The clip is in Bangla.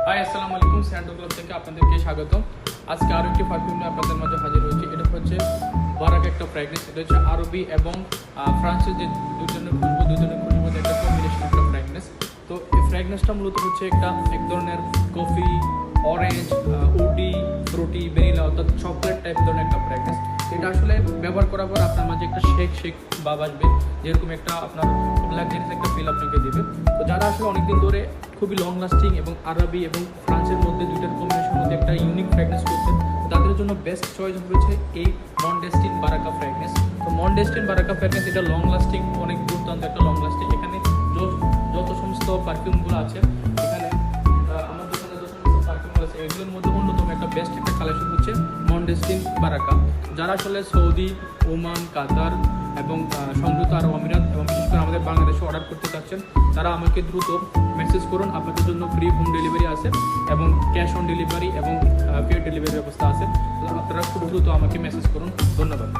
হাই আসসালামু আলাইকুম, স্যান্ডো ক্লাব থেকে আপনাদেরকে স্বাগত। আজকে আরও একটি পারফিউম নিয়ে আপনাদের মাঝে হাজির হয়েছে। এটা হচ্ছে বারাক একটা ফ্র্যাগনেন্স। এটা হচ্ছে আরবি এবং ফ্রান্সের যে দুজনের খুশবুর একটা কম্বিনেশন একটা ফ্র্যাগনেন্স। তো এই ফ্র্যাগনেন্সটা মূলত হচ্ছে এক ধরনের coffee, orange, woody, Frooti, vanilla অর্থাৎ চকলেট টাইপ ধরনের একটা ফ্র্যাগনেন্স। এটা আসলে ব্যবহার করার পর আপনার মাঝে একটা শেক ভাব আসবে, যেরকম একটা আপনার লাক্সারিয়াস একটা ফিল আপনাকে দেবে। তো যারা আসলে অনেকদিন ধরে খুবই লং লাস্টিং এবং আরবি এবং ফ্রান্সের মধ্যে দুইটার কম্বিনেশন মধ্যে একটা ইউনিক ফ্র্যাগনেন্স করছেন, তাদের জন্য বেস্ট চয়েস হয়েছে এই মন্ডেস্টিন বারাকা ফ্র্যাগনেন্স। তো মন্ডেস্টিন বারাকা ফ্র্যাগনেন্স এটা লং লাস্টিং, অনেক দুর্দান্ত একটা লং লাস্টিং। এখানে যত সমস্ত পারফিউমগুলো আছে, এখানে আমার দোকানে যত সমস্ত পারফিউমগুলো আছে, এগুলোর মধ্যে অন্যতম একটা বেস্ট একটা কালেকশন হচ্ছে মন্ডেস্টিন বারাকা। যারা আসলে সৌদি, ওমান, কাতার এবং সংযুক্ত আরব আমিরাত এবং বিশেষ করে আমাদের বাংলাদেশে অর্ডার করতে চাচ্ছেন, তারা আমাকে দ্রুত মেসেজ করুন। আপনাদের জন্য ফ্রি হোম ডেলিভারি আছে এবং ক্যাশ অন ডেলিভারি এবং পেড ডেলিভারি ব্যবস্থা আছে। আপনারা খুব দ্রুত আমাকে মেসেজ করুন। ধন্যবাদ।